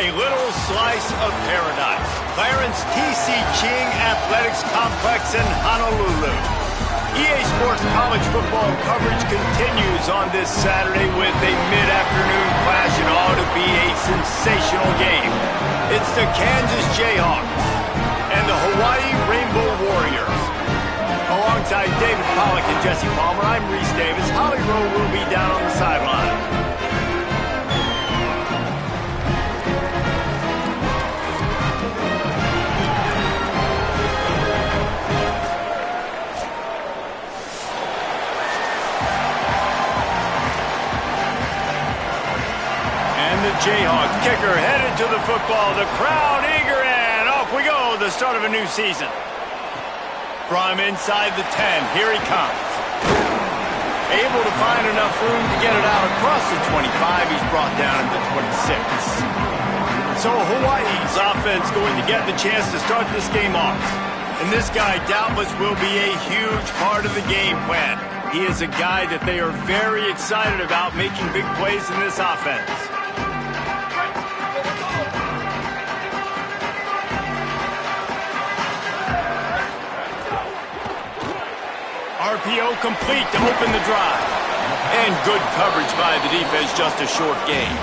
A little slice of paradise. Clarence T.C. Ching Athletics Complex in Honolulu. EA Sports college football coverage continues on this Saturday with a mid-afternoon clash. It ought to be a sensational game. It's the Kansas Jayhawks and the Hawaii Rainbow Warriors. Alongside David Pollack and Jesse Palmer, I'm Reese Davis. Holly Rowe will be down on the sideline. Jayhawks kicker headed to the football. The crowd eager, and off we go. The start of a new season. From inside the 10, here he comes. Able to find enough room to get it out across the 25. He's brought down to the 26. So Hawaii's offense going to get the chance to start this game off. And this guy doubtless will be a huge part of the game plan. He is a guy that they are very excited about making big plays in this offense. RPO complete to open the drive. And good coverage by the defense, just a short gain.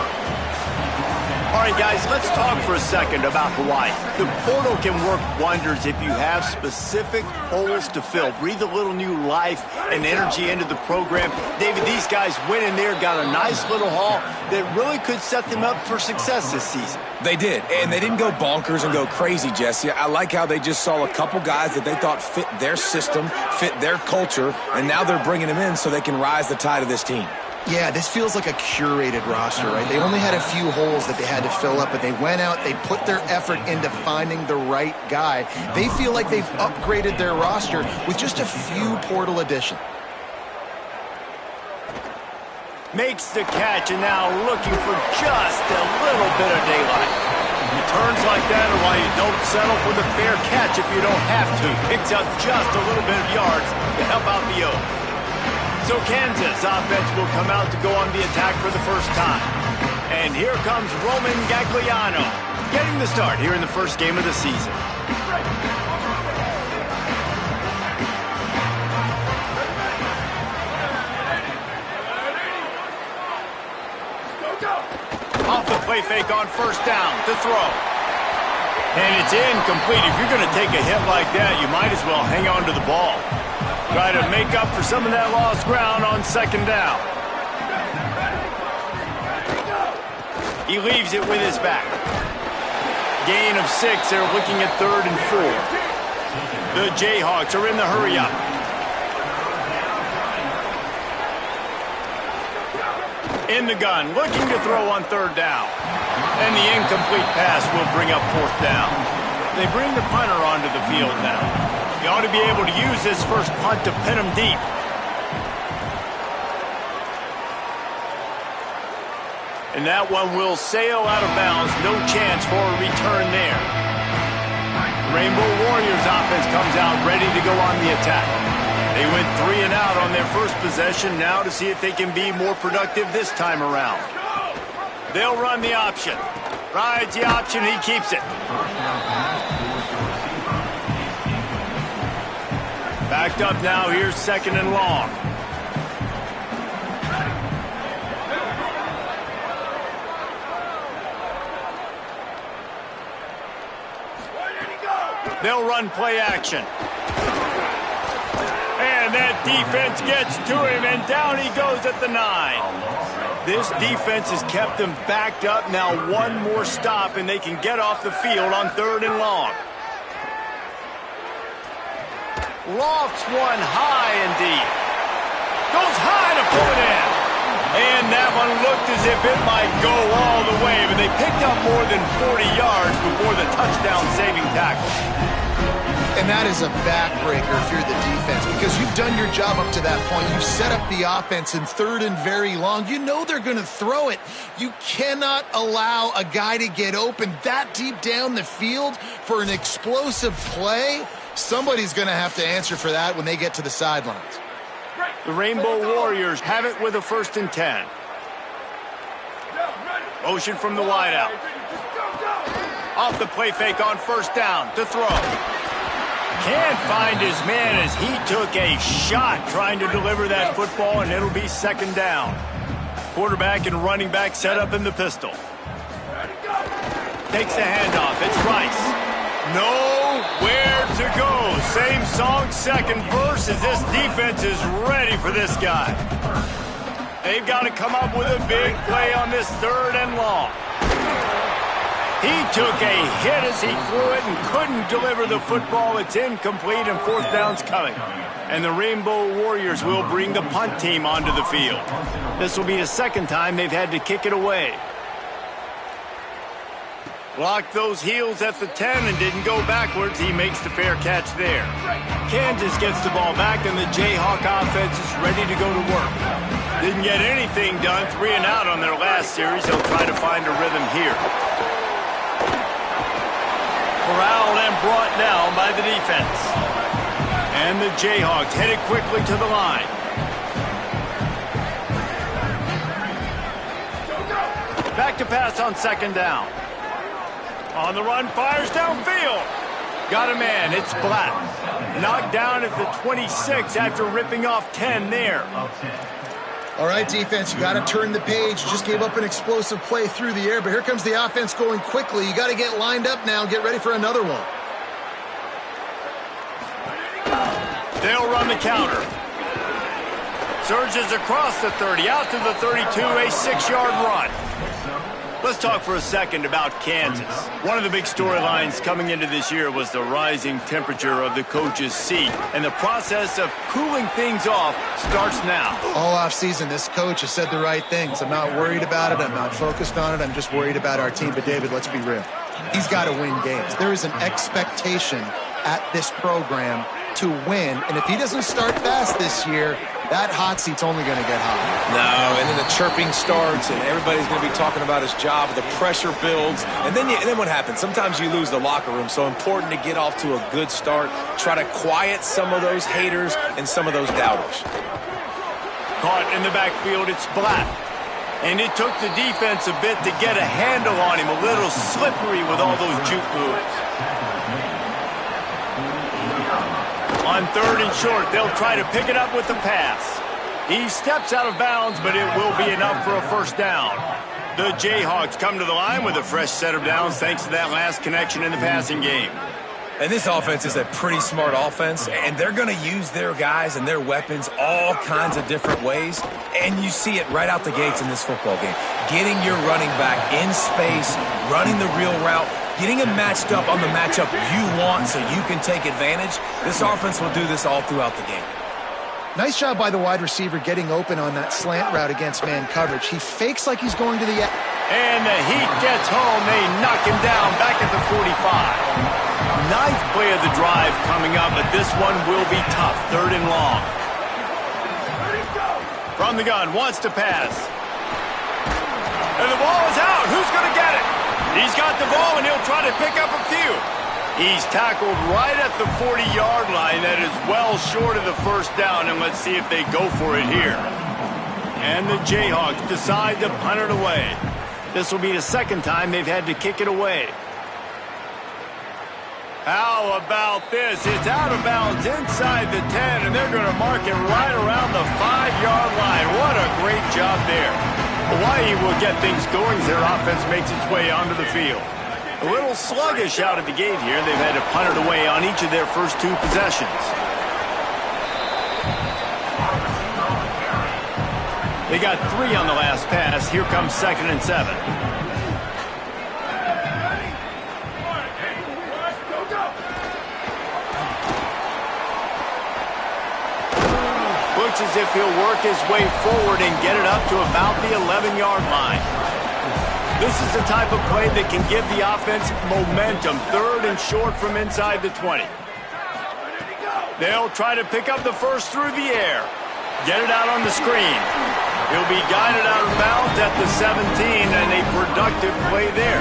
All right, guys, let's talk for a second about Hawaii. The portal can work wonders if you have specific holes to fill. Breathe a little new life and energy into the program. David, these guys went in there, got a nice little haul that really could set them up for success this season. They did, and they didn't go bonkers and go crazy, Jesse. I like how they just saw a couple guys that they thought fit their system, fit their culture, and now they're bringing them in so they can rise the tide of this team. Yeah, this feels like a curated roster, right? They only had a few holes that they had to fill up, but they went out, they put their effort into finding the right guy. They feel like they've upgraded their roster with just a few portal additions. Makes the catch, and now looking for just a little bit of daylight. Returns like that are why you don't settle for the fair catch if you don't have to. Picks up just a little bit of yards to help out the O. So Kansas offense will come out to go on the attack for the first time. And here comes Roman Gagliano, getting the start here in the first game of the season. Off the play fake on first down to throw. And it's incomplete. If you're going to take a hit like that, you might as well hang on to the ball. Try to make up for some of that lost ground on second down. He leaves it with his back. Gain of 6. They're looking at 3rd and 4. The Jayhawks are in the hurry-up. In the gun, looking to throw on 3rd down. And the incomplete pass will bring up 4th down. They bring the punter onto the field now. He ought to be able to use this first punt to pin him deep. And that one will sail out of bounds. No chance for a return there. Rainbow Warriors offense comes out ready to go on the attack. They went 3 and out on their first possession. Now to see if they can be more productive this time around. They'll run the option. Rides the option. He keeps it. Backed up now. Here's 2nd and long. They'll run play action. And that defense gets to him, and down he goes at the 9. This defense has kept them backed up. Now one more stop, and they can get off the field on 3rd and long. Lofts one high and deep. Goes high to pull it in. And that one looked as if it might go all the way, but they picked up more than 40 yards before the touchdown-saving tackle. And that is a backbreaker if you're the defense, because you've done your job up to that point. You've set up the offense in 3rd and very long. You know they're going to throw it. You cannot allow a guy to get open that deep down the field for an explosive play. Somebody's going to have to answer for that when they get to the sidelines. The Rainbow Warriors have it with a 1st and 10. Motion from the wideout. Off the play fake on first down to throw. Can't find his man as he took a shot trying to deliver that football, and it'll be second down. Quarterback and running back set up in the pistol. Takes the handoff. It's Rice. Nowhere to go. Same song, second verse, as this defense is ready for this guy. They've got to come up with a big play on this third and long. He took a hit as he threw it and couldn't deliver the football. It's incomplete and fourth down's coming. And the Rainbow Warriors will bring the punt team onto the field. This will be the second time they've had to kick it away. Blocked those heels at the 10 and didn't go backwards. He makes the fair catch there. Kansas gets the ball back, and the Jayhawk offense is ready to go to work. Didn't get anything done, 3 and out on their last series. They'll try to find a rhythm here. Corralled and brought down by the defense. And the Jayhawks headed quickly to the line. Back to pass on second down. On the run, fires downfield. Got a man, it's Black. Knocked down at the 26 after ripping off 10 there. All right, defense, you got to turn the page. You just gave up an explosive play through the air, but here comes the offense going quickly. You got to get lined up now and get ready for another one. They'll run the counter. Surges across the 30, out to the 32, a 6-yard run. Let's talk for a second about Kansas. One of the big storylines coming into this year was the rising temperature of the coach's seat, and the process of cooling things off starts now. All offseason, this coach has said the right things. I'm not worried about it. I'm not focused on it. I'm just worried about our team. But, David, let's be real. He's got to win games. There is an expectation at this program to win, and if he doesn't start fast this year, that hot seat's only going to get hot. No, and then the chirping starts, and everybody's going to be talking about his job. The pressure builds, and then what happens? Sometimes you lose the locker room, so important to get off to a good start. Try to quiet some of those haters and some of those doubters. Caught in the backfield, it's Black. And it took the defense a bit to get a handle on him, a little slippery with all those juke moves. On third and short, they'll try to pick it up with the pass. He steps out of bounds, but it will be enough for a first down. The Jayhawks come to the line with a fresh set of downs thanks to that last connection in the passing game. And this offense is a pretty smart offense, and they're going to use their guys and their weapons all kinds of different ways. And you see it right out the gates in this football game. Getting your running back in space, running the real route, getting him matched up on the matchup you want so you can take advantage. This offense will do this all throughout the game. Nice job by the wide receiver getting open on that slant route against man coverage. He fakes like he's going to the... And the Heat gets home. They knock him down back at the 45. Ninth play of the drive coming up, but this one will be tough. Third and long. From the gun, wants to pass. And the ball is out. Who's going to get it? He's got the ball, and he'll try to pick up a few. He's tackled right at the 40-yard line. That is well short of the first down, and let's see if they go for it here. And the Jayhawks decide to punt it away. This will be the second time they've had to kick it away. How about this? It's out of bounds inside the 10, and they're going to mark it right around the 5-yard line. What a great job there. Hawaii will get things going as their offense makes its way onto the field. A little sluggish out of the gate here. They've had to punt it away on each of their first 2 possessions. They got 3 on the last pass. Here comes 2nd and 7. Looks as if he'll work his way forward and get it up to about the 11-yard line. This is the type of play that can give the offense momentum. Third and short from inside the 20. They'll try to pick up the first through the air. Get it out on the screen. He'll be guided out of bounds at the 17, and a productive play there.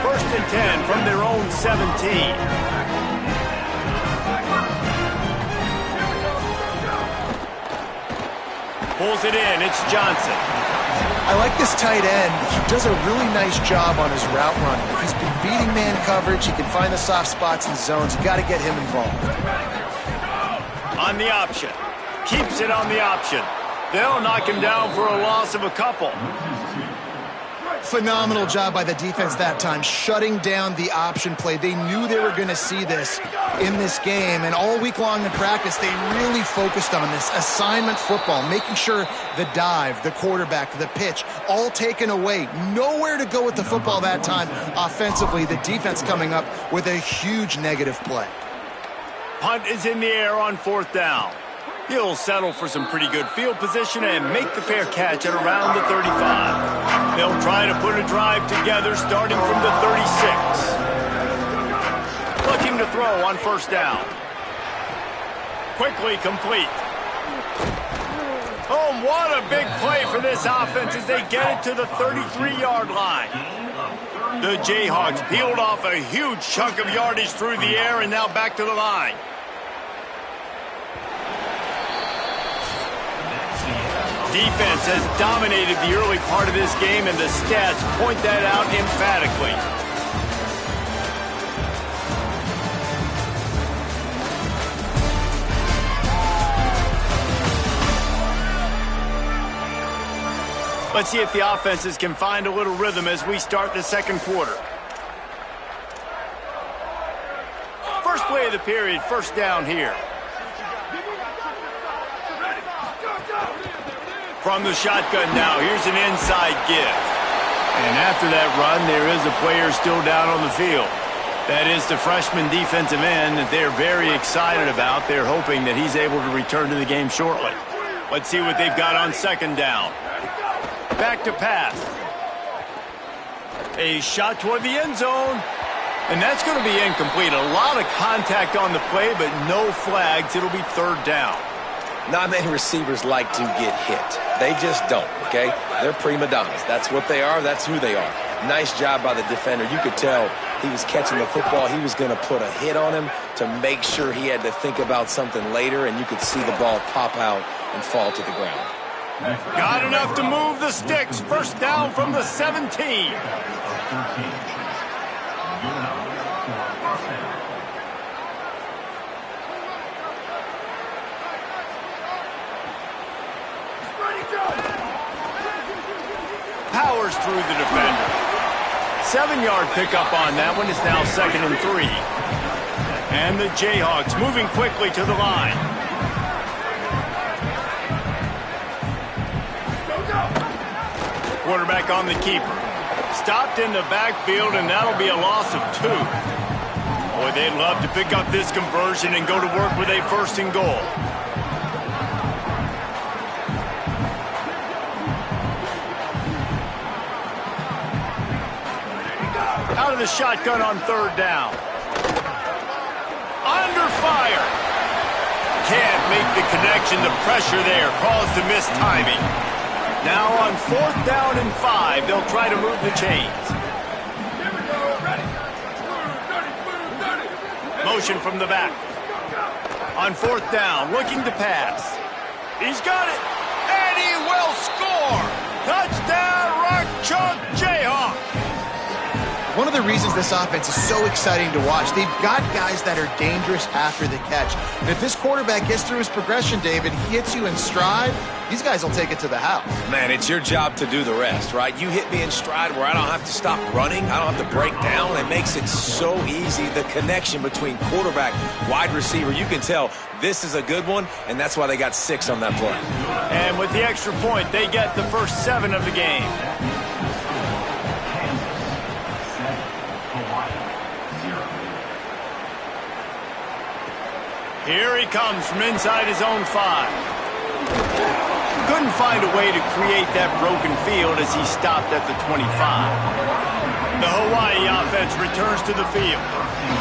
First and 10 from their own 17. Pulls it in. It's Johnson. I like this tight end. He does a really nice job on his route running. If he's been beating man coverage, he can find the soft spots in zones. You got to get him involved. On the option. Keeps it on the option. They'll knock him down for a loss of a couple. Phenomenal job by the defense that time, shutting down the option play. They knew they were going to see this in this game, and all week long in practice, they really focused on this assignment football, making sure the dive, the quarterback, the pitch, all taken away. Nowhere to go with the football that time offensively. The defense coming up with a huge negative play. Punt is in the air on 4th down. He'll settle for some pretty good field position and make the fair catch at around the 35. They'll try to put a drive together starting from the 36. Looking to throw on 1st down. Quickly complete. Oh, what a big play for this offense as they get it to the 33-yard line. The Jayhawks peeled off a huge chunk of yardage through the air and now back to the line. Defense has dominated the early part of this game, and the stats point that out emphatically. Let's see if the offenses can find a little rhythm as we start the 2nd quarter. First play of the period, 1st down here. From the shotgun now, here's an inside give. And after that run, there is a player still down on the field. That is the freshman defensive end that they're very excited about. They're hoping that he's able to return to the game shortly. Let's see what they've got on 2nd down. Back to pass. A shot toward the end zone. And that's going to be incomplete. A lot of contact on the play, but no flags. It'll be 3rd down. Not many receivers like to get hit. They just don't, okay? They're prima donnas. That's what they are. That's who they are. Nice job by the defender. You could tell he was catching the football. He was going to put a hit on him to make sure he had to think about something later, and you could see the ball pop out and fall to the ground. Got enough to move the sticks. 1st down from the 17. Powers through the defender. 7-yard pickup on that one. It's now 2nd and 3. And the Jayhawks moving quickly to the line. Quarterback on the keeper. Stopped in the backfield, and that'll be a loss of 2. Boy, they'd love to pick up this conversion and go to work with a 1st and goal. Out of the shotgun on 3rd down. Under fire. Can't make the connection. The pressure there caused the missed timing. Now on 4th down and 5, they'll try to move the chains. Motion from the back. On 4th down, looking to pass. He's got it, and he will score. Touchdown, Rock Chalk Jayhawk. One of the reasons this offense is so exciting to watch, they've got guys that are dangerous after the catch. And if this quarterback gets through his progression, David, he hits you in stride, these guys will take it to the house. Man, it's your job to do the rest, right? You hit me in stride where I don't have to stop running. I don't have to break down. It makes it so easy. The connection between quarterback, wide receiver, you can tell this is a good one, and that's why they got 6 on that play. And with the extra point, they get the first 7 of the game. Here he comes from inside his own 5. Couldn't find a way to create that broken field as he stopped at the 25. The Hawaii offense returns to the field.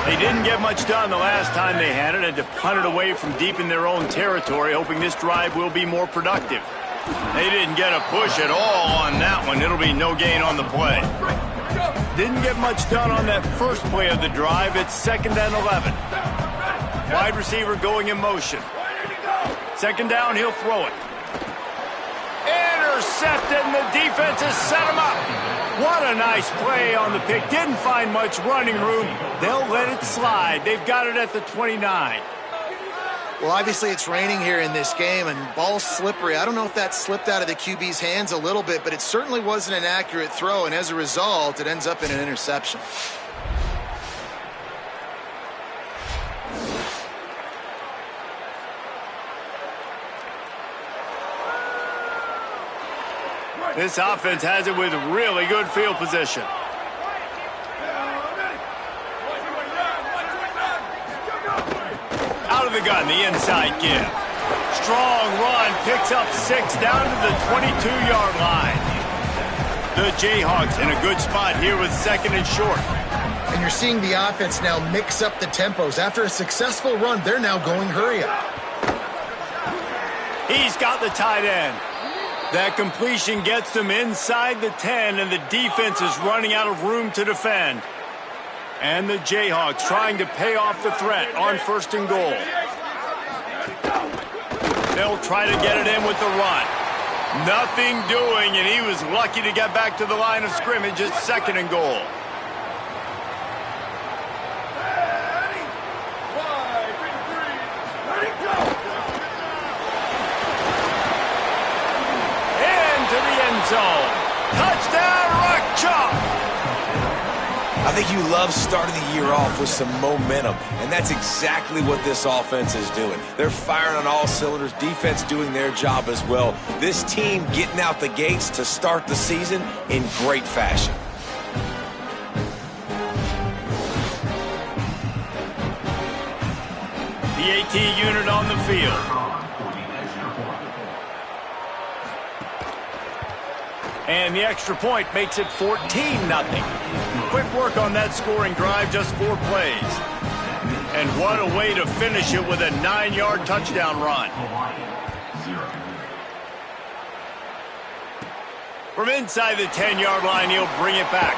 They didn't get much done the last time they had it to punt it away from deep in their own territory, hoping this drive will be more productive. They didn't get a push at all on that one. It'll be no gain on the play. Didn't get much done on that first play of the drive. It's 2nd and 11. Wide receiver going in motion. 2nd down, he'll throw it. intercepted, and the defense has set him up. What a nice play on the pick. Didn't find much running room. They'll let it slide. They've got it at the 29. Well, obviously it's raining here in this game, and ball's slippery. I don't know if that slipped out of the QB's hands a little bit, but it certainly wasn't an accurate throw, and as a result, it ends up in an interception. This offense has it with really good field position. Out of the gun, the inside give. Strong run, picks up 6 down to the 22-yard line. The Jayhawks in a good spot here with 2nd and short. And you're seeing the offense now mix up the tempos. After a successful run, they're now going hurry up. He's got the tight end. That completion gets them inside the 10, and the defense is running out of room to defend. And the Jayhawks trying to pay off the threat on 1st and goal. They'll try to get it in with the run. Nothing doing, and he was lucky to get back to the line of scrimmage at 2nd and goal. Zone. Touchdown, Rock Chalk! I think you love starting the year off with some momentum, and that's exactly what this offense is doing. They're firing on all cylinders, defense doing their job as well. This team getting out the gates to start the season in great fashion. The AT unit on the field. And the extra point makes it 14-0. Quick work on that scoring drive, just 4 plays. And what a way to finish it with a 9-yard touchdown run. From inside the 10-yard line, he'll bring it back.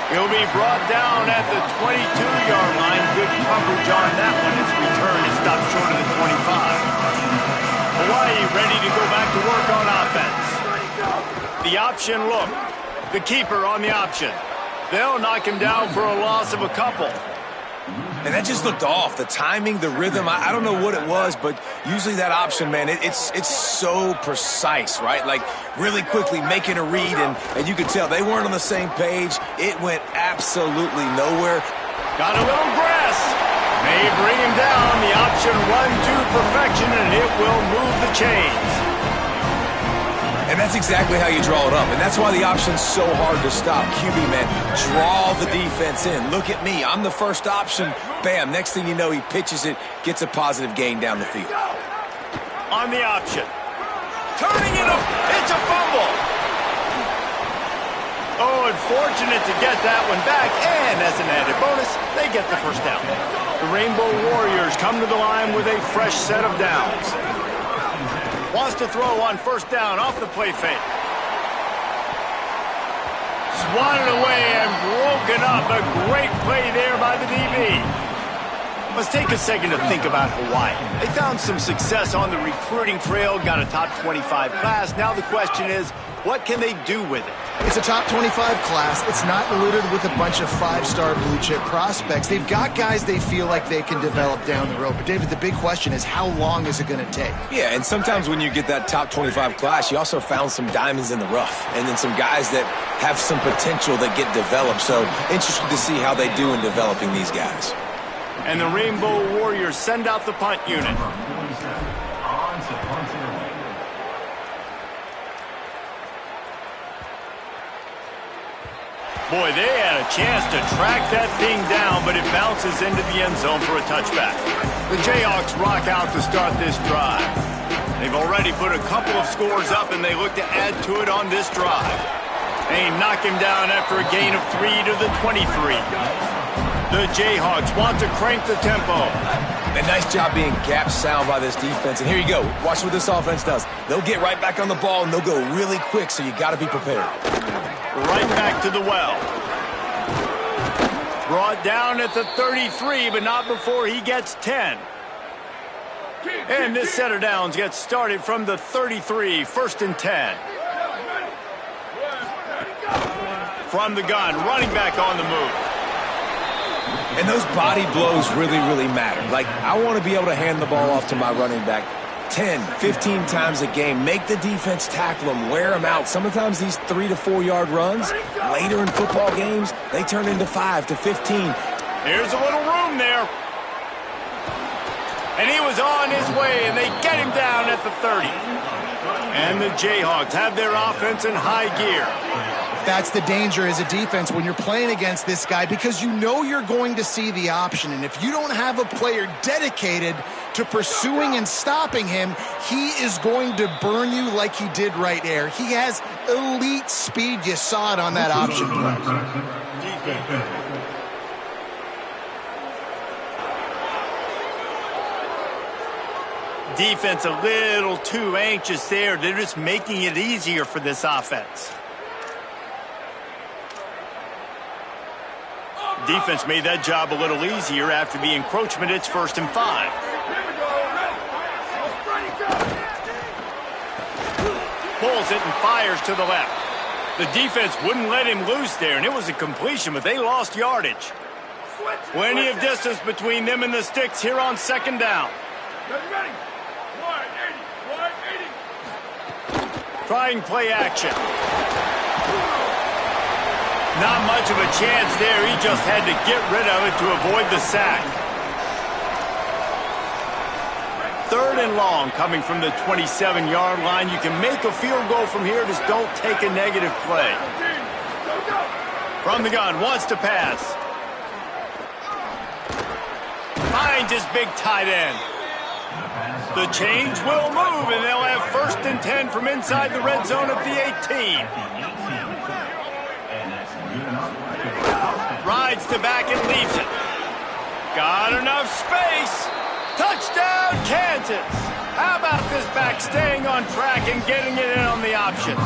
He'll be brought down at the 22-yard line. Good coverage on that one. His return is stopped short of the 25. Hawaii ready to go back to work on offense. The option look. The keeper on the option. They'll knock him down for a loss of a couple. And that just looked off. The timing, the rhythm, I don't know what it was, but usually that option, man, it's so precise, right? Like really quickly making a read, and you could tell they weren't on the same page. It went absolutely nowhere. Got a little grass. May bring him down. The option run to perfection, and it will move the chains. And that's exactly how you draw it up. And that's why the option's so hard to stop. QB, man, draw the defense in. Look at me. I'm the first option. Bam. Next thing you know, he pitches it, gets a positive gain down the field. On the option. Turning it up. It's a fumble. Oh, unfortunate to get that one back. And as an added bonus, they get the first down. The Rainbow Warriors come to the line with a fresh set of downs. Wants to throw on 1st down off the play fake. Swatted away and broken up. A great play there by the DB. Let's take a second to think about Hawaii. They found some success on the recruiting trail, got a top 25 class. Now the question is, what can they do with it? It's a top 25 class. It's not littered with a bunch of 5-star blue-chip prospects. They've got guys they feel like they can develop down the road. But, David, the big question is, how long is it going to take? Yeah, and sometimes when you get that top 25 class, you also found some diamonds in the rough. And then some guys that have some potential that get developed. So, interested to see how they do in developing these guys. And the Rainbow Warriors send out the punt unit. Boy, they had a chance to track that thing down, but it bounces into the end zone for a touchback. The Jayhawks rock out to start this drive. They've already put a couple of scores up, and they look to add to it on this drive. They knock him down after a gain of 3 to the 23. The Jayhawks want to crank the tempo. A nice job being gap sound by this defense. And here you go. Watch what this offense does. They'll get right back on the ball, and they'll go really quick, so you got to be prepared. Right back to the well. Brought down at the 33, but not before he gets 10. And this set of downs gets started from the 33, 1st and 10. From the gun, running back on the move. And those body blows really, really matter. Like, I want to be able to hand the ball off to my running back 10, 15 times a game. Make the defense tackle them, wear them out. Sometimes these 3 to 4 yard runs, later in football games, they turn into 5 to 15. Here's a little room there. And he was on his way, and they get him down at the 30. And the Jayhawks have their offense in high gear. That's the danger as a defense when you're playing against this guy, because you know you're going to see the option. And if you don't have a player dedicated to pursuing and stopping him, he is going to burn you like he did right there. He has elite speed. You saw it on that option play. Defense a little too anxious there. They're just making it easier for this offense. Defense made that job a little easier after the encroachment. It's 1st and 5. Pulls it and fires to the left. The defense wouldn't let him loose there, and it was a completion, but they lost yardage. Plenty of distance between them and the sticks here on 2nd down. Trying play action. Not much of a chance there. He just had to get rid of it to avoid the sack. 3rd and long coming from the 27-yard line. You can make a field goal from here. Just don't take a negative play. From the gun, wants to pass. Finds his big tight end. The chains will move, and they'll have 1st and 10 from inside the red zone at the 18. Rides to back and leaves it. Got enough space. Touchdown, Kansas. How about this back staying on track and getting it in on the option?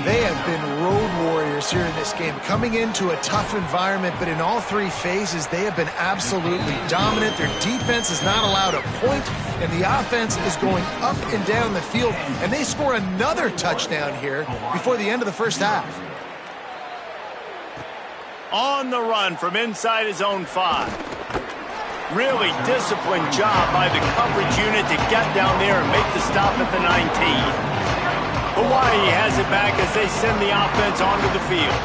They have been road warriors here in this game, coming into a tough environment, but in all 3 phases, they have been absolutely dominant. Their defense is not allowed a point, and the offense is going up and down the field, and they score another touchdown here before the end of the 1st half. On the run from inside his own 5. Really disciplined job by the coverage unit to get down there and make the stop at the 19. Hawaii has it back as they send the offense onto the field.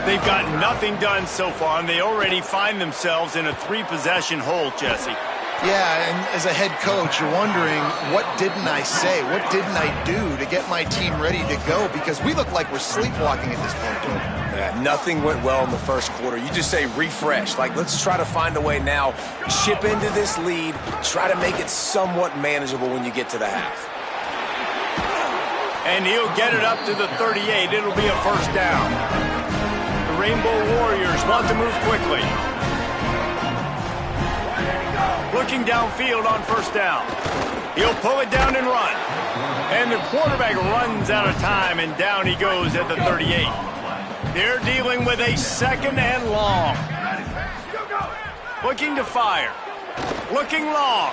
They've got nothing done so far, and they already find themselves in a 3-possession hole, Jesse. Yeah, and as a head coach, you're wondering, what didn't I say? What didn't I do to get my team ready to go? Because we look like we're sleepwalking at this point. Yeah, nothing went well in the 1st quarter. You just say refresh. Like, let's try to find a way now. Chip into this lead. Try to make it somewhat manageable when you get to the half. And he'll get it up to the 38. It'll be a 1st down. The Rainbow Warriors want to move quickly. Looking downfield on 1st down. He'll pull it down and run. And the quarterback runs out of time, and down he goes at the 38. They're dealing with a 2nd and long. Looking to fire. Looking long.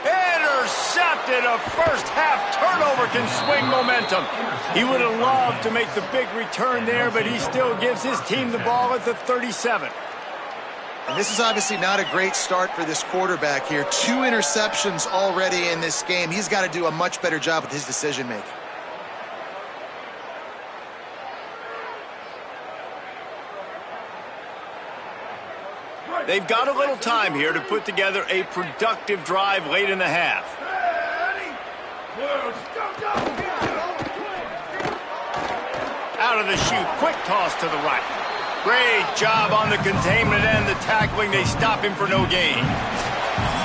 Intercepted. A 1st half turnover can swing momentum. He would have loved to make the big return there, but he still gives his team the ball at the 37. And this is obviously not a great start for this quarterback here. 2 interceptions already in this game. He's got to do a much better job with his decision-making. They've got a little time here to put together a productive drive late in the half. Out of the chute, quick toss to the right. Great job on the containment and the tackling. They stop him for no gain.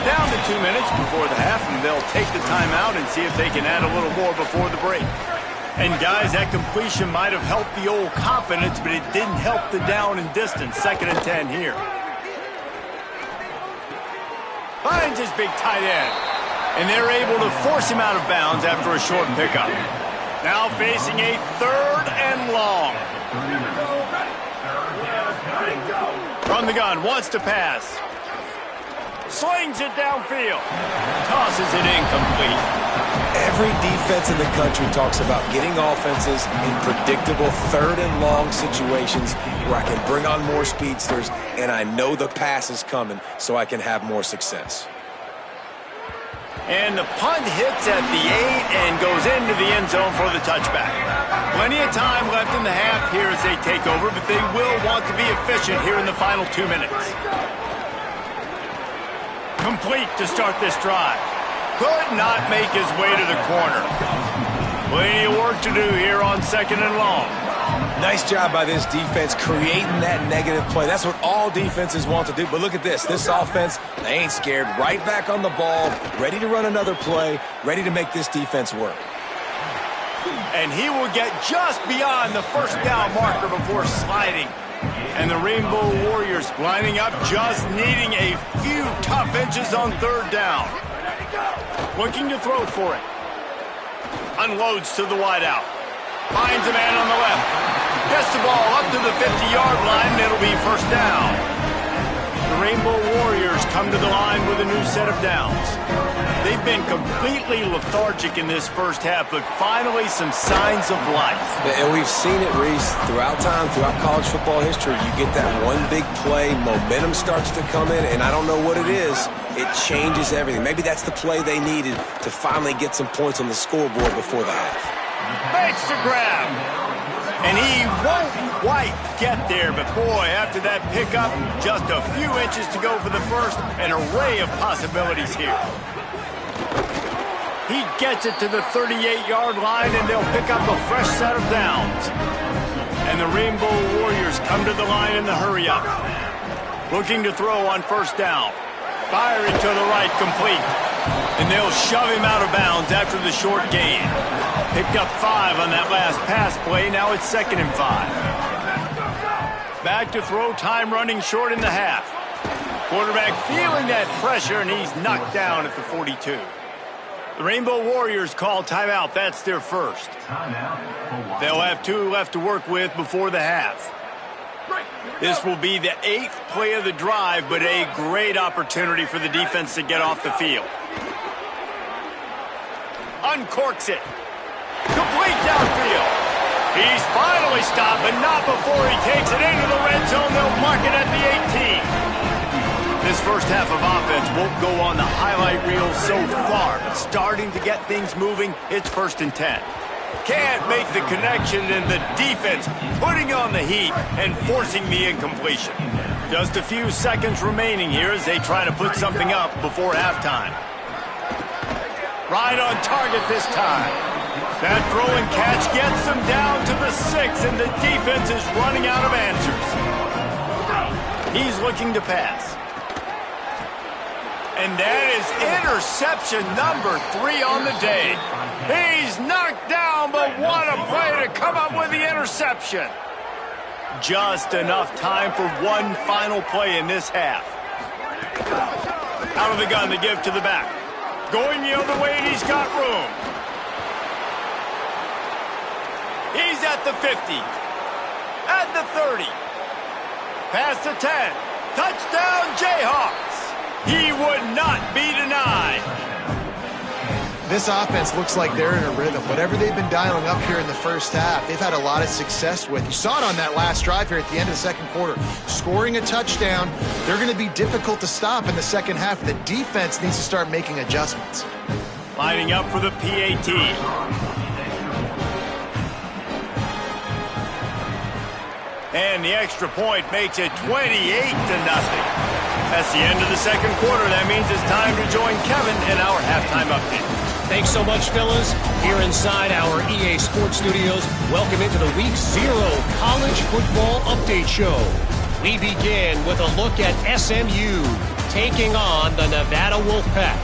Down to 2 minutes before the half, and they'll take the timeout and see if they can add a little more before the break. And guys, that completion might have helped the old confidence, but it didn't help the down and distance. 2nd and 10 here. Finds his big tight end. And they're able to force him out of bounds after a short pickup. Now facing a 3rd and long. From the gun, wants to pass. Slings it downfield. Tosses it incomplete. Every defense in the country talks about getting offenses in predictable third and long situations where I can bring on more speedsters and I know the pass is coming so I can have more success. And the punt hits at the 8 and goes into the end zone for the touchback. Plenty of time left in the half here as they take over, but they will want to be efficient here in the final 2 minutes. Complete to start this drive. Could not make his way to the corner. Plenty of work to do here on 2nd and long. Nice job by this defense creating that negative play. That's what all defenses want to do. But look at this. This offense, they ain't scared. Right back on the ball, ready to run another play, ready to make this defense work. And he will get just beyond the first down marker before sliding. And the Rainbow Warriors lining up, just needing a few tough inches on 3rd down. Looking to throw for it. Unloads to the wideout. Finds a man on the left. Gets the ball up to the 50-yard line, and it'll be 1st down. The Rainbow Warriors come to the line with a new set of downs. They've been completely lethargic in this first half, but finally some signs of life. And we've seen it, Reese, throughout time, throughout college football history. You get that one big play, momentum starts to come in, and I don't know what it is. It changes everything. Maybe that's the play they needed to finally get some points on the scoreboard before the half. Makes the grab. And he won't quite get there, but boy, after that pickup, just a few inches to go for the first, an array of possibilities here. He gets it to the 38-yard line, and they'll pick up a fresh set of downs. And the Rainbow Warriors come to the line in the hurry-up. Looking to throw on 1st down. Firing to the right, complete. And they'll shove him out of bounds after the short gain. Picked up 5 on that last pass play. Now it's 2nd and 5. Back to throw, time running short in the half. Quarterback feeling that pressure, and he's knocked down at the 42. The Rainbow Warriors call timeout. That's their first. They'll have 2 left to work with before the half. This will be the 8th play of the drive, but a great opportunity for the defense to get off the field. Uncorks it. Complete downfield. He's finally stopped, but not before he takes it into the red zone. They'll mark it at the 18. This first half of offense won't go on the highlight reel so far, but starting to get things moving, it's 1st and 10. Can't make the connection, and the defense putting on the heat and forcing the incompletion. Just a few seconds remaining here as they try to put something up before halftime. Right on target this time. That throw and catch gets them down to the 6, and the defense is running out of answers. He's looking to pass. And that is interception number 3 on the day. He's knocked down, but what a play to come up with the interception. Just enough time for one final play in this half. Out of the gun to give to the back. Going the other way, and he's got room. He's at the 50. At the 30. Past the 10. Touchdown, Jayhawks. He would not be denied. This offense looks like they're in a rhythm. Whatever they've been dialing up here in the first half, they've had a lot of success with. You saw it on that last drive here at the end of the 2nd quarter. Scoring a touchdown, they're going to be difficult to stop in the 2nd half. The defense needs to start making adjustments. Lining up for the PAT. And the extra point makes it 28-0. That's the end of the 2nd quarter. That means it's time to join Kevin in our halftime update. Thanks so much, fellas. Here inside our EA Sports Studios, welcome into the Week 0 College Football Update Show. We begin with a look at SMU taking on the Nevada Wolfpack.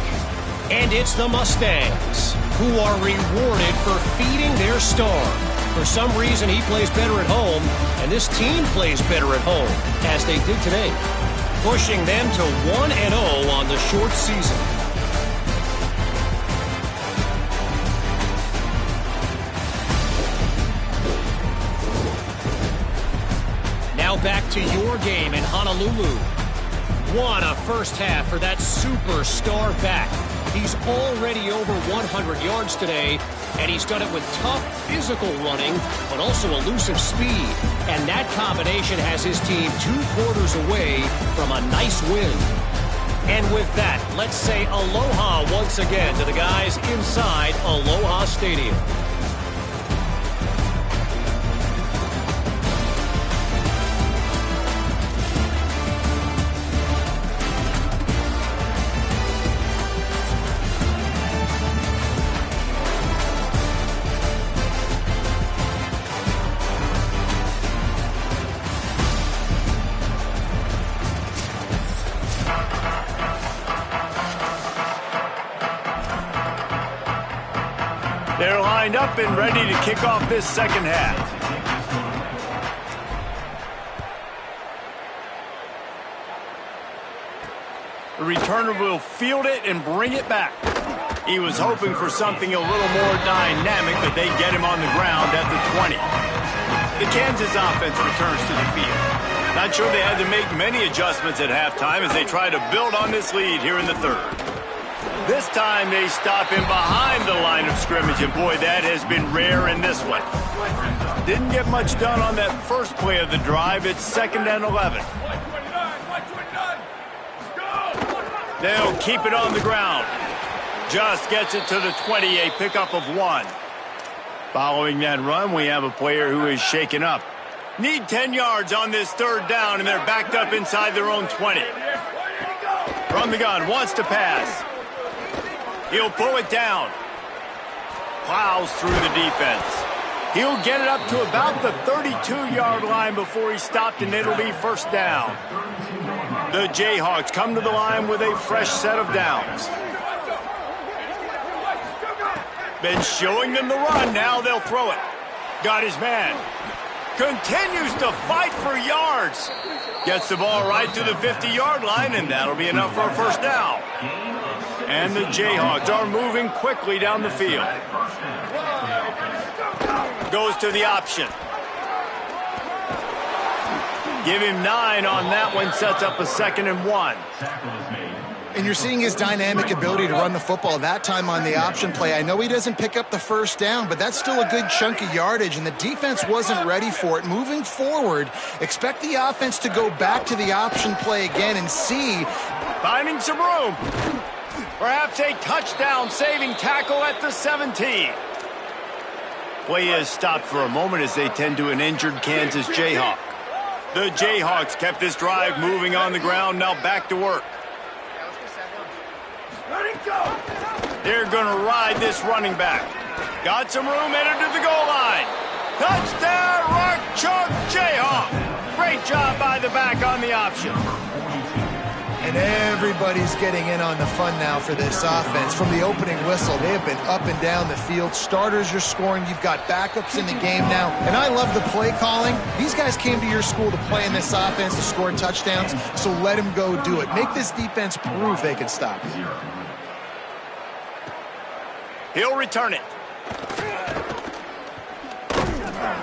And it's the Mustangs who are rewarded for feeding their star. For some reason, he plays better at home, and this team plays better at home, as they did today, pushing them to 1-0 on the short season. Now back to your game in Honolulu. What a first half for that superstar back. He's already over 100 yards today, and he's done it with tough physical running, but also elusive speed. And that combination has his team 2 quarters away from a nice win. And with that, let's say aloha once again to the guys inside Aloha Stadium. They're lined up and ready to kick off this second half. The returner will field it and bring it back. He was hoping for something a little more dynamic, but they get him on the ground at the 20. The Kansas offense returns to the field. Not sure they had to make many adjustments at halftime as they try to build on this lead here in the third. This time they stop him behind the line of scrimmage, and boy, that has been rare in this one. Didn't get much done on that first play of the drive. It's 2nd and 11. They'll keep it on the ground. Just gets it to the 20, a pickup of 1. Following that run, we have a player who is shaken up. Need 10 yards on this 3rd down, and they're backed up inside their own 20. From the gun, wants to pass. He'll pull it down. Plows through the defense. He'll get it up to about the 32-yard line before he's stopped, and it'll be 1st down. The Jayhawks come to the line with a fresh set of downs. Been showing them the run. Now they'll throw it. Got his man. Continues to fight for yards. Gets the ball right to the 50-yard line, and that'll be enough for a 1st down. And the Jayhawks are moving quickly down the field. Goes to the option. Give him 9 on that one. Sets up a 2nd and 1. And you're seeing his dynamic ability to run the football that time on the option play. I know he doesn't pick up the 1st down, but that's still a good chunk of yardage, and the defense wasn't ready for it. Moving forward, expect the offense to go back to the option play again and see. Finding some room. Perhaps a touchdown-saving tackle at the 17. Play is stopped for a moment as they tend to an injured Kansas Jayhawk. The Jayhawks kept this drive moving on the ground, now back to work. They're going to ride this running back. Got some room, headed to the goal line. Touchdown, Rock Chalk Jayhawk. Great job by the back on the option. And everybody's getting in on the fun now for this offense. From the opening whistle, they have been up and down the field. Starters are scoring. You've got backups in the game now. And I love the play calling. These guys came to your school to play in this offense to score touchdowns, so let them go do it. Make this defense prove they can stop it. He'll return it.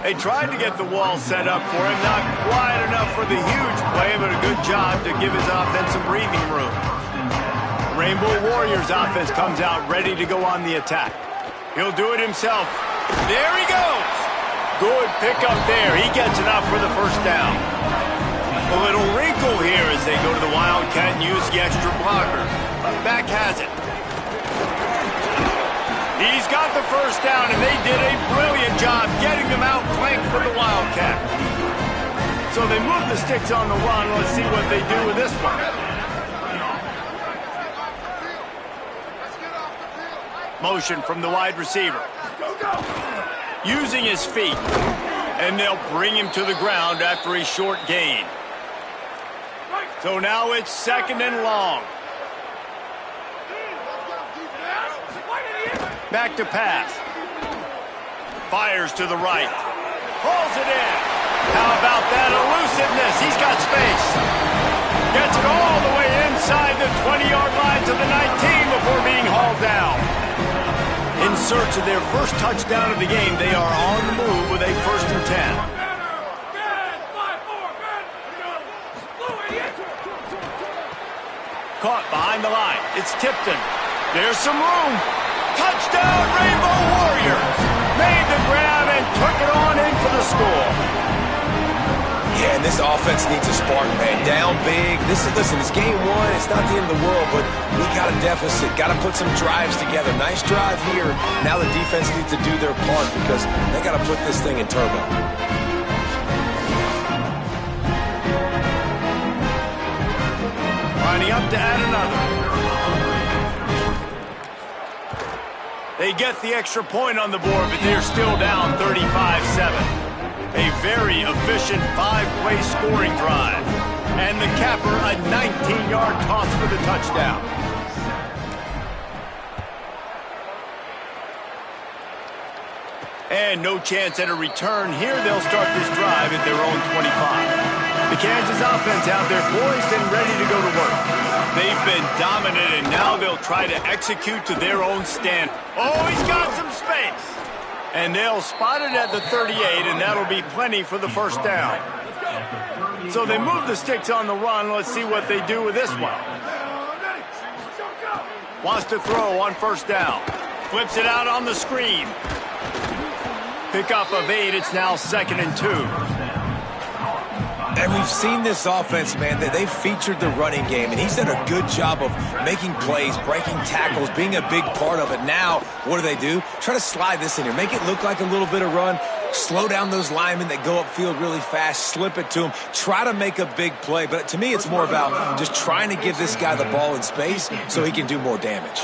They tried to get the wall set up for him. Not quite enough for the huge play, but a good job to give his offense some breathing room. Rainbow Warriors offense comes out ready to go on the attack. He'll do it himself. There he goes. Good pickup there. He gets enough for the 1st down. A little wrinkle here as they go to the Wildcat and use the extra blocker. Back has it. He's got the 1st down, and they did a brilliant job getting them out flanked for the Wildcat. So they move the sticks on the run. Let's see what they do with this one. Motion from the wide receiver. Using his feet. And they'll bring him to the ground after a short gain. So now it's 2nd and long. Back to pass. Fires to the right. Pulls it in. How about that elusiveness? He's got space. Gets it all the way inside the 20-yard line to the 19 before being hauled down. In search of their first touchdown of the game, they are on the move with a 1st and 10. Caught behind the line. It's Tipton. There's some room. Touchdown, Rainbow Warriors. Made the grab and took it on in for the score. Yeah, and this offense needs a spark, man. Down big. Listen, it's game one. It's not the end of the world, but we got a deficit. Got to put some drives together. Nice drive here. Now the defense needs to do their part because they got to put this thing in turbo. Lining up to add another. They get the extra point on the board, but they're still down 35-7. A very efficient 5-play scoring drive. And the capper, a 19-yard toss for the touchdown. And no chance at a return here. They'll start this drive at their own 25. The Kansas offense out there poised and ready to go to work. They've been dominant, and now they'll try to execute to their own stand. Oh, he's got some space. And they'll spot it at the 38, and that'll be plenty for the first down. So they move the sticks on the run. Let's see what they do with this one. Wants to throw on first down. Flips it out on the screen. Pickup of 8. It's now 2nd and 2. And we've seen this offense, man, that they've featured the running game, and he's done a good job of making plays, breaking tackles, being a big part of it. Now, what do? Try to slide this in here. Make it look like a little bit of run. Slow down those linemen that go upfield really fast. Slip it to them. Try to make a big play. But to me, it's more about just trying to give this guy the ball in space so he can do more damage.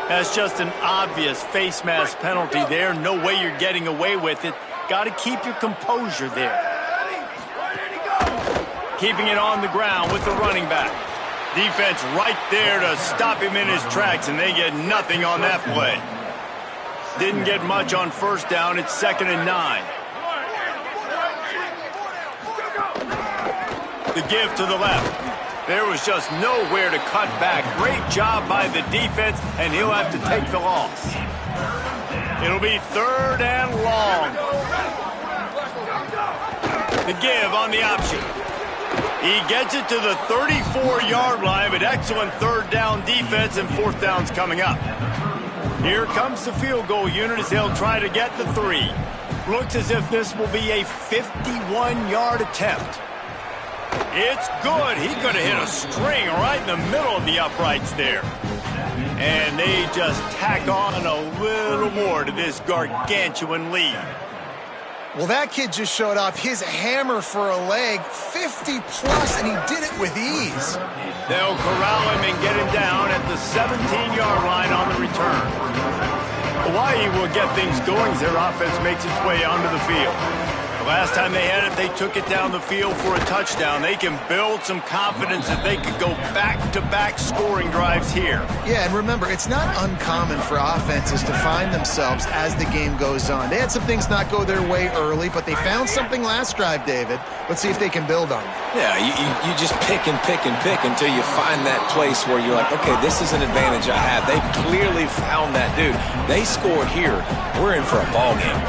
That's just an obvious face mask penalty there. No way you're getting away with it. Got to keep your composure there. Keeping it on the ground with the running back. Defense right there to stop him in his tracks, and they get nothing on that play. Didn't get much on first down. It's 2nd and 9. The give to the left. There was just nowhere to cut back. Great job by the defense, and he'll have to take the loss. It'll be 3rd and long. The give on the option. He gets it to the 34-yard line, but excellent 3rd down defense, and 4th down's coming up. Here comes the field goal unit as they'll try to get the 3. Looks as if this will be a 51-yard attempt. It's good. He could have hit a string right in the middle of the uprights there. And they just tack on a little more to this gargantuan lead. Well, that kid just showed off his hammer for a leg, 50-plus, and he did it with ease. They'll corral him and get him down at the 17-yard line on the return. Hawaii will get things going as their offense makes its way onto the field. The last time they had it, they took it down the field for a touchdown. They can build some confidence that they could go back-to-back scoring drives here. Yeah, and remember, it's not uncommon for offenses to find themselves as the game goes on. They had some things not go their way early, but they found something last drive, David. Let's see if they can build on it. Yeah, you just pick and pick and pick until you find that place where you're like, okay, this is an advantage I have. They clearly found that, dude. They score here. We're in for a ball game.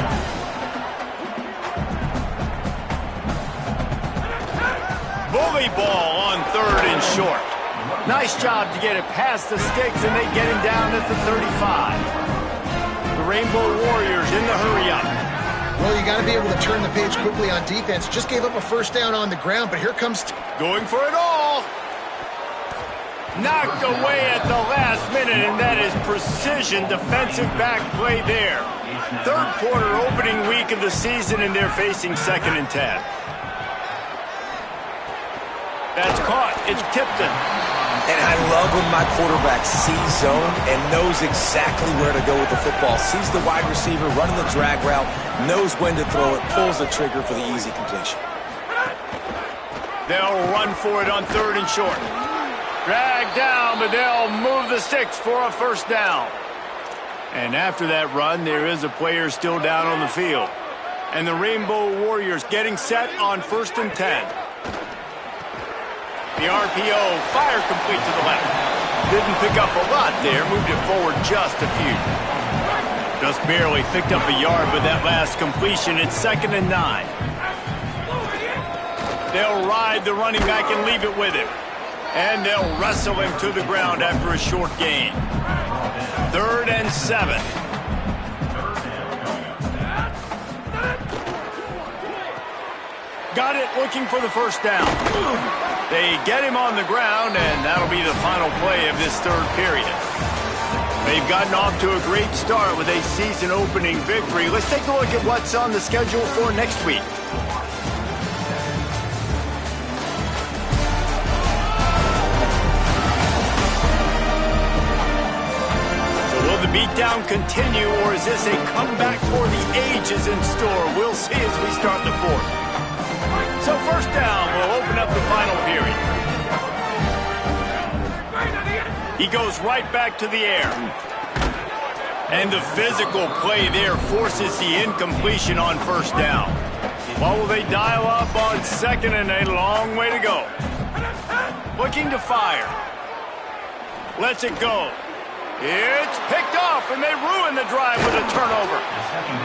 Bully ball on 3rd and short. Nice job to get it past the sticks, and they get him down at the 35. The Rainbow Warriors in the hurry-up. Well, you got to be able to turn the page quickly on defense. Just gave up a first down on the ground, but here comes... Going for it all. Knocked away at the last minute, and that is precision defensive back play there. 3rd quarter opening week of the season, and they're facing 2nd and 10. That's caught. It's Tipton. And I love when my quarterback sees zone and knows exactly where to go with the football. Sees the wide receiver running the drag route, knows when to throw it, pulls the trigger for the easy completion. They'll run for it on 3rd and short. Drag down, but they'll move the sticks for a first down. And after that run, there is a player still down on the field. And the Rainbow Warriors getting set on 1st and 10. The RPO, fire complete to the left. Didn't pick up a lot there, moved it forward just a few. Just barely picked up a yard with that last completion. It's 2nd and 9. They'll ride the running back and leave it with him. And they'll wrestle him to the ground after a short gain. 3rd and 7. Got it, looking for the first down. They get him on the ground, and that'll be the final play of this 3rd period. They've gotten off to a great start with a season-opening victory. Let's take a look at what's on the schedule for next week. Will the beatdown continue, or is this a comeback for the ages in store? We'll see as we start the 4th. So first down will open up the final period. He goes right back to the air. And the physical play there forces the incompletion on first down. What will they dial up on 2nd and a long way to go? Looking to fire. Lets it go. It's picked off, and they ruin the drive with a turnover.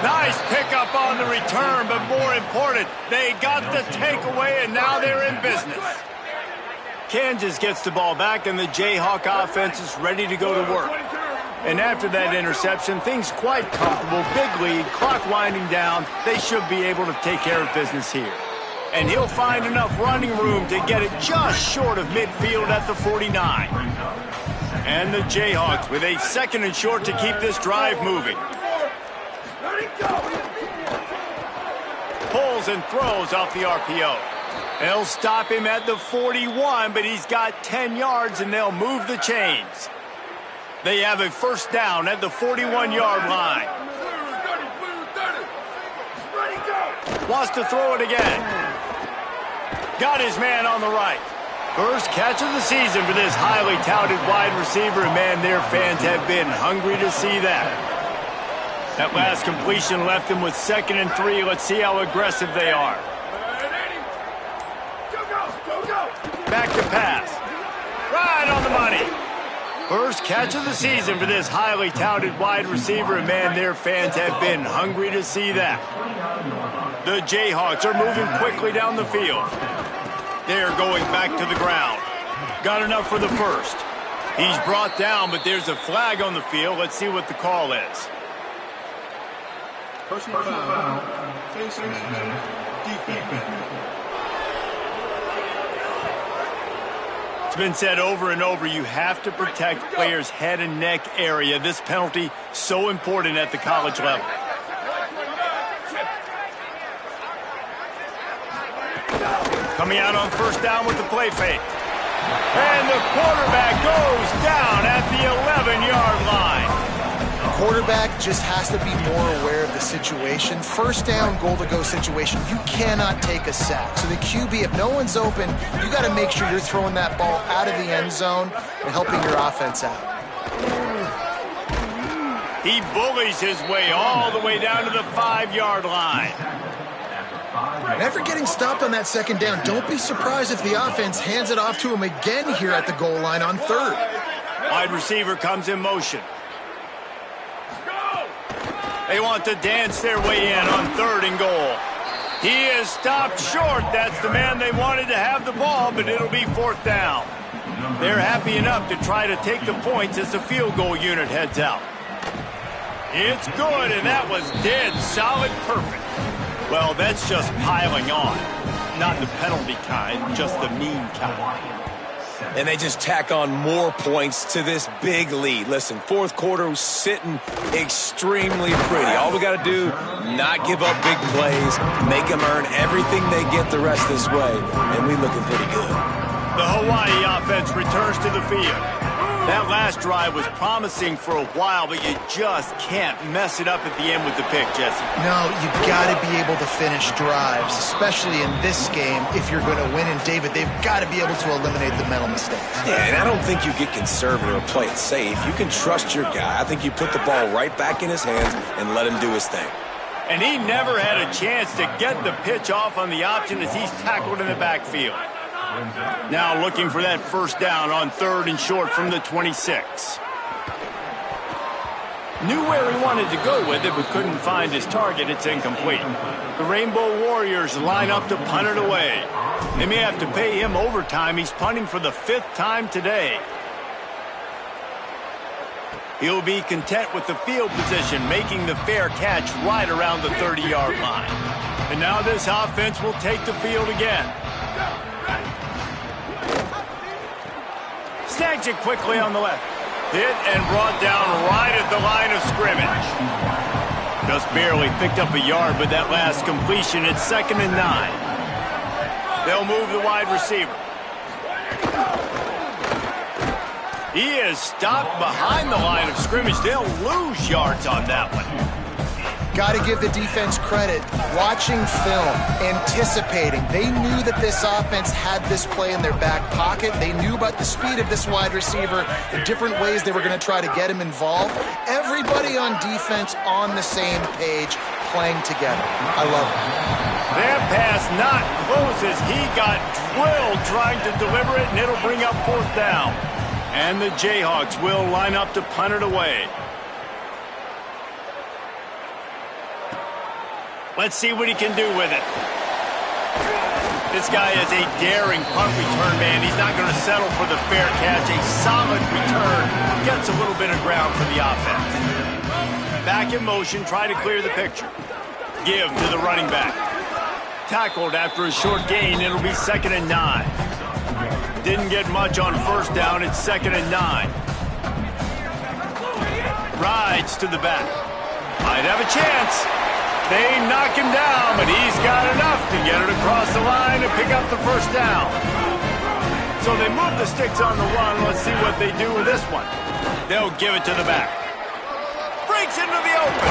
Nice pickup on the return, but more important, they got the takeaway, and now they're in business. Kansas gets the ball back, and the Jayhawk offense is ready to go to work. And after that interception, things quite comfortable. Big lead, clock winding down. They should be able to take care of business here. And he'll find enough running room to get it just short of midfield at the 49. And the Jayhawks with a 2nd and short to keep this drive moving. Pulls and throws off the RPO. They'll stop him at the 41, but he's got 10 yards, and they'll move the chains. They have a first down at the 41-yard line. Wants to throw it again. Got his man on the right. First catch of the season for this highly touted wide receiver, and man, their fans have been hungry to see that. That last completion left them with 2nd and 3. Let's see how aggressive they are. Back to pass. Right on the money. First catch of the season for this highly touted wide receiver, and man, their fans have been hungry to see that. The Jayhawks are moving quickly down the field. They're going back to the ground. Got enough for the first. He's brought down, but there's a flag on the field. Let's see what the call is. Personal foul. Facing defense. It's been said over and over, you have to protect players' head and neck area. This penalty so important at the college level. Coming out on first down with the play fake. And the quarterback goes down at the 11-yard line. Quarterback just has to be more aware of the situation. First down, goal-to-go situation. You cannot take a sack. So the QB, if no one's open, you got to make sure you're throwing that ball out of the end zone and helping your offense out. He bullies his way all the way down to the 5-yard line. Never getting stopped on that second down. Don't be surprised if the offense hands it off to him again here at the goal line on 3rd. Wide receiver comes in motion. They want to dance their way in on 3rd and goal. He is stopped short. That's the man they wanted to have the ball, but it'll be 4th down. They're happy enough to try to take the points as the field goal unit heads out. It's good, and that was dead solid perfect. Well, that's just piling on. Not the penalty kind, just the mean kind. And they just tack on more points to this big lead. Listen, 4th quarter was sitting extremely pretty. All we got to do, not give up big plays, make them earn everything they get the rest this way, and we looking pretty good. The Hawaii offense returns to the field. That last drive was promising for a while, but you just can't mess it up at the end with the pick, Jesse. No, you've got to be able to finish drives, especially in this game. If you're going to win, and David, they've got to be able to eliminate the mental mistakes. Yeah, and I don't think you get conservative or play it safe. You can trust your guy. I think you put the ball right back in his hands and let him do his thing. And he never had a chance to get the pitch off on the option as he's tackled in the backfield. Now looking for that first down on 3rd and short from the 26. Knew where he wanted to go with it, but couldn't find his target. It's incomplete. The Rainbow Warriors line up to punt it away. They may have to pay him overtime. He's punting for the 5th time today. He'll be content with the field position, making the fair catch right around the 30-yard line. And now this offense will take the field again. Snags it quickly on the left. Hit and brought down right at the line of scrimmage. Just barely picked up a yard with that last completion. It's 2nd and 9. They'll move the wide receiver. He is stopped behind the line of scrimmage. They'll lose yards on that one. Got to give the defense credit. Watching film, anticipating. They knew that this offense had this play in their back pocket. They knew about the speed of this wide receiver, the different ways they were going to try to get him involved. Everybody on defense on the same page, playing together. I love it. That pass not close as he got drilled trying to deliver it, and it'll bring up 4th down. And the Jayhawks will line up to punt it away. Let's see what he can do with it. This guy is a daring punt return man. He's not going to settle for the fair catch. A solid return. Gets a little bit of ground for the offense. Back in motion, try to clear the picture. Give to the running back. Tackled after a short gain. It'll be 2nd and 9. Didn't get much on 1st down. It's 2nd and 9. Rides to the back. Might have a chance. They knock him down, but he's got enough to get it across the line and pick up the 1st down. So they move the sticks on the run. Let's see what they do with this one. They'll give it to the back. Breaks into the open.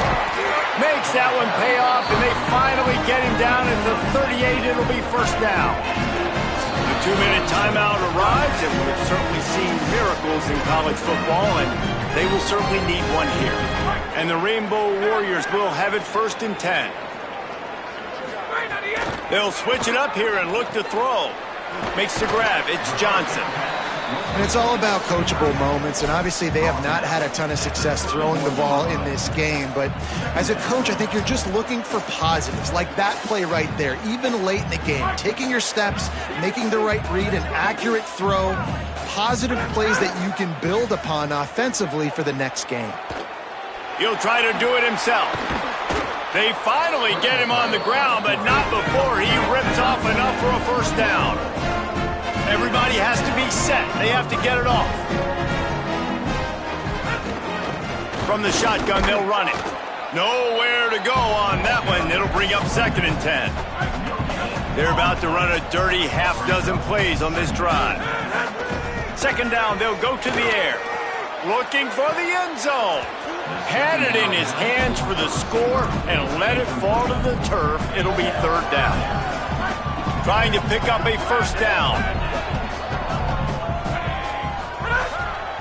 Makes that one pay off, and they finally get him down at the 38. It'll be 1st down. The 2-minute timeout arrives, and we've certainly seen miracles in college football, and they will certainly need one here. And the Rainbow Warriors will have it 1st and 10. They'll switch it up here and look to throw. Makes the grab. It's Johnson. And it's all about coachable moments, and obviously they have not had a ton of success throwing the ball in this game. But as a coach, I think you're just looking for positives, like that play right there, even late in the game. Taking your steps, making the right read, an accurate throw, positive plays that you can build upon offensively for the next game. He'll try to do it himself. They finally get him on the ground, but not before he rips off enough for a 1st down. Everybody has to be set. They have to get it off. From the shotgun, they'll run it. Nowhere to go on that one. It'll bring up 2nd and 10. They're about to run a dirty half-dozen plays on this drive. 2nd down, they'll go to the air. Looking for the end zone. Had it in his hands for the score and let it fall to the turf. It'll be 3rd down. Trying to pick up a 1st down.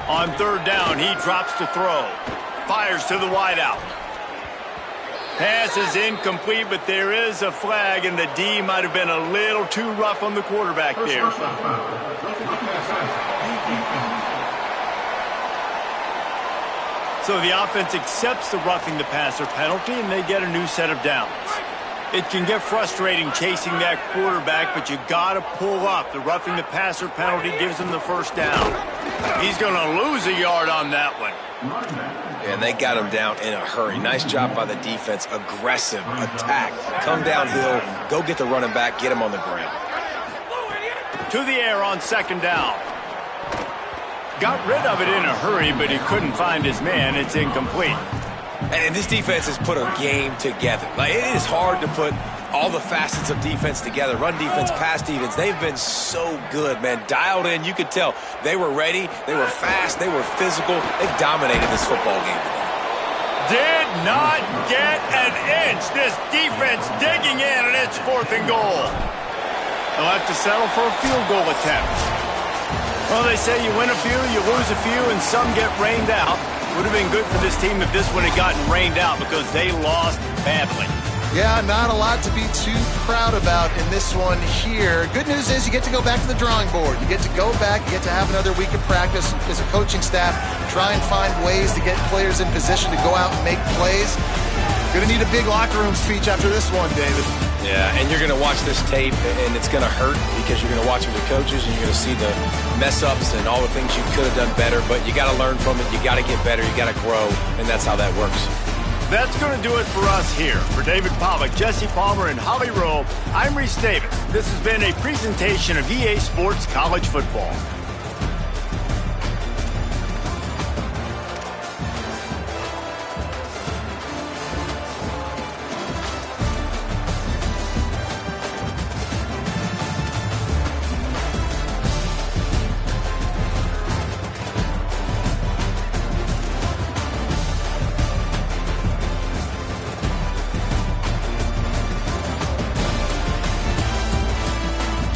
On 3rd down, he drops to throw. Fires to the wideout. Pass is incomplete, but there is a flag, and the D might have been a little too rough on the quarterback there. So the offense accepts the roughing the passer penalty, and they get a new set of downs. It can get frustrating chasing that quarterback, but you got to pull up. The roughing the passer penalty gives him the 1st down. He's going to lose a yard on that one. And they got him down in a hurry. Nice job by the defense. Aggressive attack. Come downhill. Go get the running back. Get him on the ground. To the air on 2nd down. Got rid of it in a hurry, but he couldn't find his man. It's incomplete. And this defense has put a game together. Like, it is hard to put all the facets of defense together. Run defense, pass defense. They've been so good, man. Dialed in. You could tell they were ready. They were fast. They were physical. They dominated this football game today. Did not get an inch. This defense digging in, and it's 4th and goal. They'll have to settle for a field goal attempt. Well, they say you win a few, you lose a few, and some get rained out. Would have been good for this team if this one had gotten rained out because they lost badly. Yeah, not a lot to be too proud about in this one here. Good news is you get to go back to the drawing board. You get to go back, you get to have another week of practice as a coaching staff, try and find ways to get players in position to go out and make plays. Going to need a big locker room speech after this one, David. Yeah, and you're going to watch this tape, and it's going to hurt because you're going to watch it with the coaches, and you're going to see the mess-ups and all the things you could have done better, but you got to learn from it. You got to get better. You got to grow, and that's how that works. That's going to do it for us here. For David Pollack, Jesse Palmer, and Holly Rowe, I'm Reese Davis. This has been a presentation of EA Sports College Football.